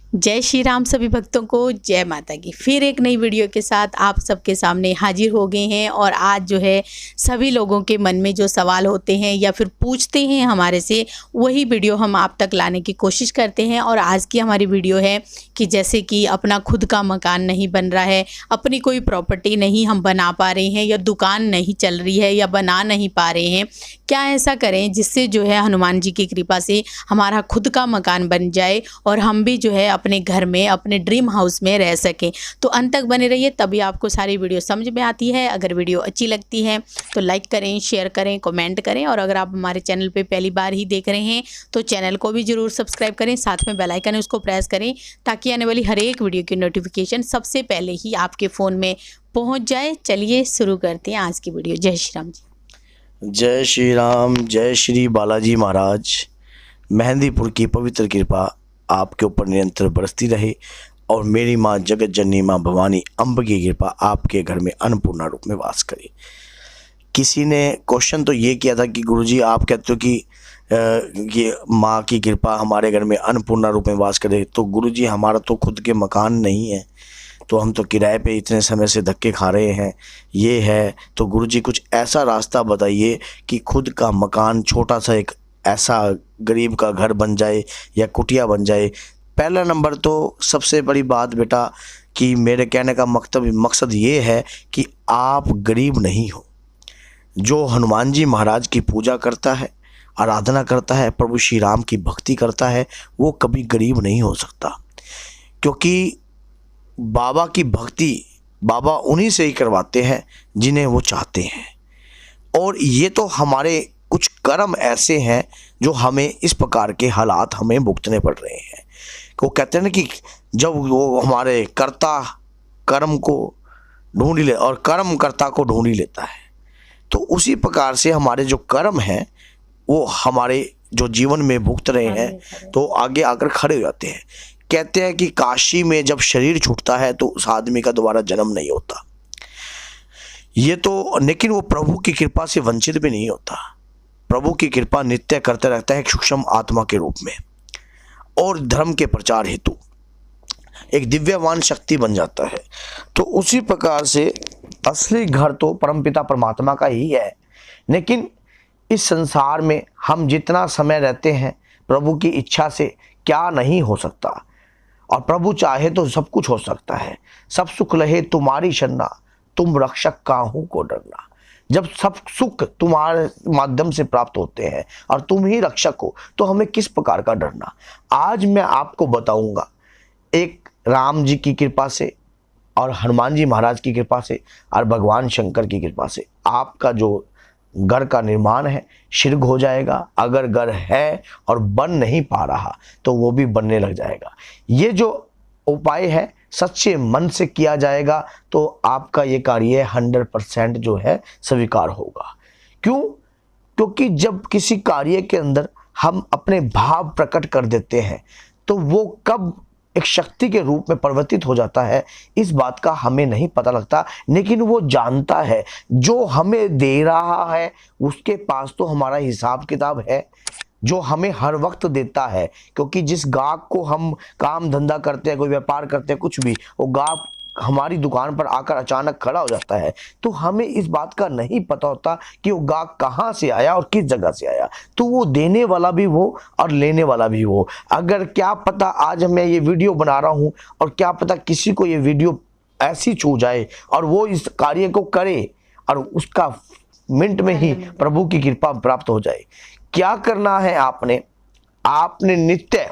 जय श्री राम सभी भक्तों को जय माता की। फिर एक नई वीडियो के साथ आप सबके सामने हाजिर हो गए हैं। और आज जो है सभी लोगों के मन में जो सवाल होते हैं या फिर पूछते हैं हमारे से, वही वीडियो हम आप तक लाने की कोशिश करते हैं। और आज की हमारी वीडियो है कि जैसे कि अपना खुद का मकान नहीं बन रहा है, अपनी कोई प्रॉपर्टी नहीं हम बना पा रहे हैं, या दुकान नहीं चल रही है या बना नहीं पा रहे हैं, क्या ऐसा करें जिससे जो है हनुमान जी की कृपा से हमारा खुद का मकान बन जाए और हम भी जो है अपने घर में अपने ड्रीम हाउस में रह सकें। तो अंत तक बने रहिए, तभी आपको सारी वीडियो समझ में आती है। अगर वीडियो अच्छी लगती है तो लाइक करें, शेयर करें, कमेंट करें। और अगर आप हमारे चैनल पे पहली बार ही देख रहे हैं तो चैनल को भी ज़रूर सब्सक्राइब करें, साथ में बेल आइकन है उसको प्रेस करें, ताकि आने वाली हर एक वीडियो की नोटिफिकेशन सबसे पहले ही आपके फ़ोन में पहुँच जाए। चलिए शुरू करते हैं आज की वीडियो। जय श्री राम जी। जय श्री राम, जय श्री बालाजी महाराज। मेहंदीपुर की पवित्र कृपा आपके ऊपर निरंतर बरसती रहे और मेरी माँ जगत जननी माँ भवानी अम्ब की कृपा आपके घर में अन्नपूर्णा रूप में वास करे। किसी ने क्वेश्चन तो ये किया था कि गुरुजी आप कहते हो कि ये माँ की कृपा हमारे घर में अन्नपूर्णा रूप में वास करे, तो गुरुजी हमारा तो खुद के मकान नहीं है, तो हम तो किराए पे इतने समय से धक्के खा रहे हैं, ये है। तो गुरुजी कुछ ऐसा रास्ता बताइए कि खुद का मकान, छोटा सा एक ऐसा गरीब का घर बन जाए या कुटिया बन जाए। पहला नंबर तो सबसे बड़ी बात बेटा कि मेरे कहने का मकसद ये है कि आप गरीब नहीं हो। जो हनुमान जी महाराज की पूजा करता है, आराधना करता है, प्रभु श्री राम की भक्ति करता है, वो कभी गरीब नहीं हो सकता, क्योंकि बाबा की भक्ति बाबा उन्हीं से ही करवाते हैं जिन्हें वो चाहते हैं। और ये तो हमारे कुछ कर्म ऐसे हैं जो हमें इस प्रकार के हालात हमें भुगतने पड़ रहे हैं। वो कहते हैं ना कि जब वो हमारे कर्ता कर्म को ढूंढ ले और कर्म कर्ता को ढूंढ ही लेता है, तो उसी प्रकार से हमारे जो कर्म हैं वो हमारे जो जीवन में भुगत रहे हैं तो आगे आकर खड़े हो जाते हैं। कहते हैं कि काशी में जब शरीर छूटता है तो उस आदमी का दोबारा जन्म नहीं होता। ये तो, लेकिन वो प्रभु की कृपा से वंचित भी नहीं होता। प्रभु की कृपा नित्य करते रहता है एक सूक्ष्म आत्मा के रूप में, और धर्म के प्रचार हेतु एक दिव्यवान शक्ति बन जाता है। तो उसी प्रकार से असली घर तो परमपिता परमात्मा का ही है। लेकिन इस संसार में हम जितना समय रहते हैं, प्रभु की इच्छा से क्या नहीं हो सकता, और प्रभु चाहे तो सब कुछ हो सकता है। सब सुख लहे तुम्हारी शरणा, तुम रक्षक काहू को डरना। जब सब सुख तुम्हारे माध्यम से प्राप्त होते हैं और तुम ही रक्षक हो, तो हमें किस प्रकार का डरना। आज मैं आपको बताऊंगा, एक राम जी की कृपा से और हनुमान जी महाराज की कृपा से और भगवान शंकर की कृपा से आपका जो घर का निर्माण है शीघ्र हो जाएगा। अगर घर है और बन नहीं पा रहा तो वो भी बनने लग जाएगा। ये जो उपाय है सच्चे मन से किया जाएगा तो आपका ये कार्य 100% जो है स्वीकार होगा। क्यों? क्योंकि जब किसी कार्य के अंदर हम अपने भाव प्रकट कर देते हैं तो वो कब एक शक्ति के रूप में परिवर्तित हो जाता है, इस बात का हमें नहीं पता लगता। लेकिन वो जानता है, जो हमें दे रहा है उसके पास तो हमारा हिसाब किताब है, जो हमें हर वक्त देता है। क्योंकि जिस गाहक को हम काम धंधा करते हैं, कोई व्यापार करते हैं, कुछ भी, वो गाहक हमारी दुकान पर आकर अचानक खड़ा हो जाता है, तो हमें इस बात का नहीं पता होता कि वो गाहक कहाँ से आया और किस जगह से आया। तो वो देने वाला भी वो और लेने वाला भी वो। अगर क्या पता आज मैं ये वीडियो बना रहा हूँ और क्या पता किसी को ये वीडियो ऐसी छू जाए और वो इस कार्य को करे और उसका मिनट में ही प्रभु की कृपा प्राप्त हो जाए। क्या करना है आपने नित्य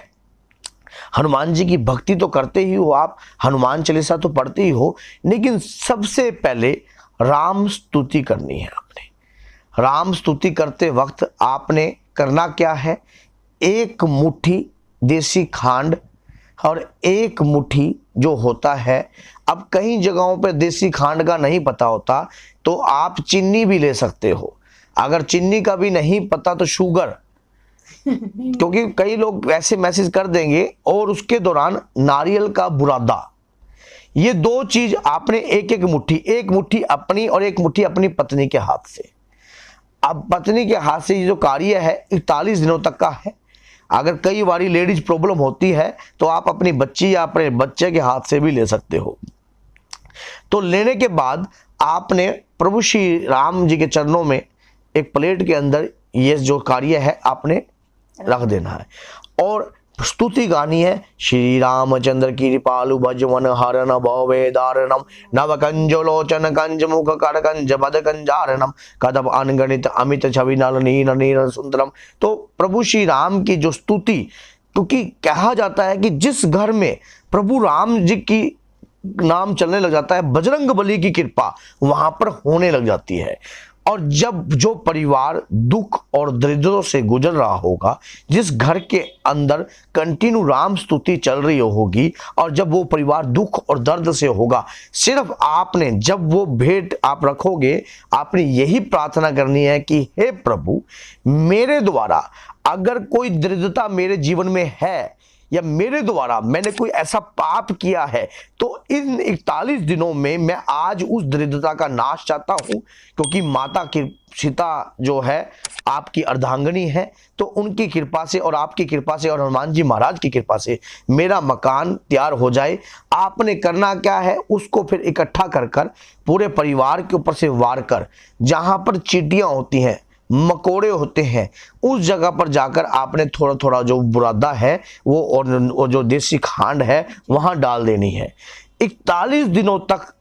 हनुमान जी की भक्ति तो करते ही हो, आप हनुमान चालीसा तो पढ़ते ही हो, लेकिन सबसे पहले राम स्तुति करनी है। आपने राम स्तुति करते वक्त आपने करना क्या है, एक मुट्ठी देसी खांड और एक मुट्ठी जो होता है, अब कई जगहों पर देसी खांड का नहीं पता होता तो आप चीनी भी ले सकते हो। अगर चीनी का भी नहीं पता तो शुगर, क्योंकि कई लोग ऐसे मैसेज कर देंगे। और उसके दौरान नारियल का बुरादा, ये दो चीज आपने एक मुट्ठी अपनी और एक मुट्ठी अपनी पत्नी के हाथ से। अब पत्नी के हाथ से ये जो कार्य है 41 दिनों तक का है, अगर कई बारी लेडीज प्रॉब्लम होती है तो आप अपनी बच्ची या अपने बच्चे के हाथ से भी ले सकते हो। तो लेने के बाद आपने प्रभु श्री राम जी के चरणों में एक प्लेट के अंदर ये जो कार्य है आपने रख देना है और स्तुति गानी है। श्री रामचंद्र की कृपालु भजवन हरण भवे दारणम नव कंजलोचन कंज मुख कर कंज बद कंजारणम कदम अनगणित अमित छवि नल नील नील सुंदरम। तो प्रभु श्री राम की जो स्तुति, क्योंकि कहा जाता है कि जिस घर में प्रभु राम जी की नाम चलने लग जाता है, बजरंग बली की कृपा वहां पर होने लग जाती है। और जब जो परिवार दुख और दरिद्रों से गुजर रहा होगा, जिस घर के अंदर कंटिन्यू राम स्तुति चल रही होगी और जब वो परिवार दुख और दर्द से होगा, सिर्फ आपने जब वो भेंट आप रखोगे, आपने यही प्रार्थना करनी है कि हे प्रभु, मेरे द्वारा अगर कोई दरिद्रता मेरे जीवन में है या मेरे द्वारा मैंने कोई ऐसा पाप किया है, तो इन 41 दिनों में मैं आज उस दरिद्रता का नाश चाहता हूं। क्योंकि माता की सीता जो है आपकी अर्धांगिनी है, तो उनकी कृपा से और आपकी कृपा से और हनुमान जी महाराज की कृपा से मेरा मकान तैयार हो जाए। आपने करना क्या है, उसको फिर इकट्ठा कर कर पूरे परिवार के ऊपर से वार कर, जहां पर चींटियां होती हैं, मकोड़े होते हैं, उस जगह पर जाकर आपने थोड़ा थोड़ा जो बुरादा है वो और जो देसी खांड है वहां डाल देनी है। 41 दिनों तक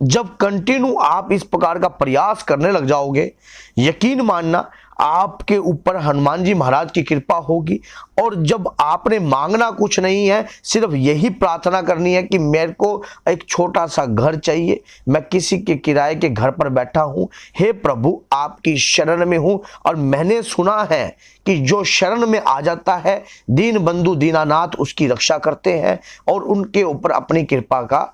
जब कंटिन्यू आप इस प्रकार का प्रयास करने लग जाओगे, यकीन मानना आपके ऊपर हनुमान जी महाराज की कृपा होगी। और जब आपने मांगना कुछ नहीं है, सिर्फ यही प्रार्थना करनी है कि मेरे को एक छोटा सा घर चाहिए, मैं किसी के किराए के घर पर बैठा हूं, हे प्रभु आपकी शरण में हूं। और मैंने सुना है कि जो शरण में आ जाता है, दीन बंधु दीनानाथ उसकी रक्षा करते हैं और उनके ऊपर अपनी कृपा का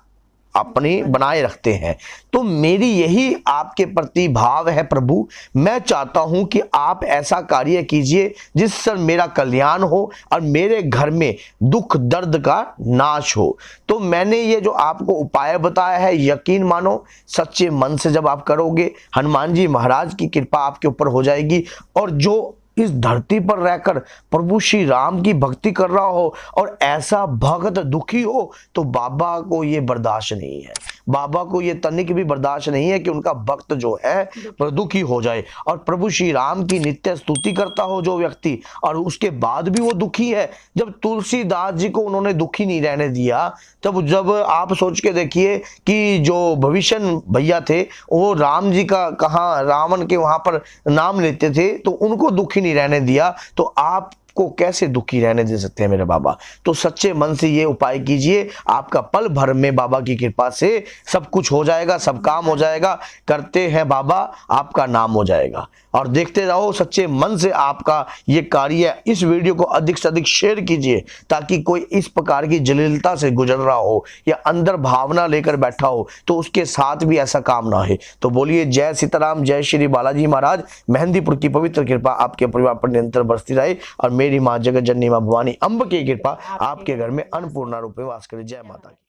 अपनी बनाए रखते हैं। तो मेरी यही आपके प्रति भाव है प्रभु, मैं चाहता हूं कि आप ऐसा कार्य कीजिए जिससे मेरा कल्याण हो और मेरे घर में दुख दर्द का नाश हो। तो मैंने ये जो आपको उपाय बताया है, यकीन मानो सच्चे मन से जब आप करोगे, हनुमान जी महाराज की कृपा आपके ऊपर हो जाएगी। और जो इस धरती पर रहकर प्रभु श्री राम की भक्ति कर रहा हो और ऐसा भक्त दुखी हो, तो बाबा को ये बर्दाश्त नहीं है, बाबा को ये तनिक भी बर्दाश्त नहीं है कि उनका भक्त जो है दुखी हो जाए। और प्रभु श्री राम की नित्य स्तुति करता हो जो व्यक्ति, और उसके बाद भी वो दुखी है। जब तुलसीदास जी को उन्होंने दुखी नहीं रहने दिया, तब जब आप सोच के देखिए कि जो भविष्य भैया थे वो राम जी का कहाँ रावण के वहां पर नाम लेते थे, तो उनको दुखी नहीं रहने दिया, तो आप को कैसे दुखी रहने दे सकते हैं मेरे बाबा। तो सच्चे मन से ये उपाय कीजिए, आपका पल भर में बाबा की कृपा से सब कुछ हो जाएगा, सब काम हो जाएगा। करते हैं बाबा, आपका नाम हो जाएगा। और देखते रहो सच्चे मन से आपका ये कार्य। इस वीडियो को अधिक से अधिक शेयर कीजिए ताकि कोई इस प्रकार की जलीलता से गुजर रहा हो या अंदर भावना लेकर बैठा हो तो उसके साथ भी ऐसा काम ना हो। तो बोलिए जय सीताराम, जय श्री बालाजी महाराज। मेहंदीपुर की पवित्र कृपा आपके परिवार पर निरंतर बरसती रहे और मेरी माँ जगत जननी माँ भवानी अम्ब की कृपा आपके घर में अन्नपूर्णा रूप में वास करे। जय माता की।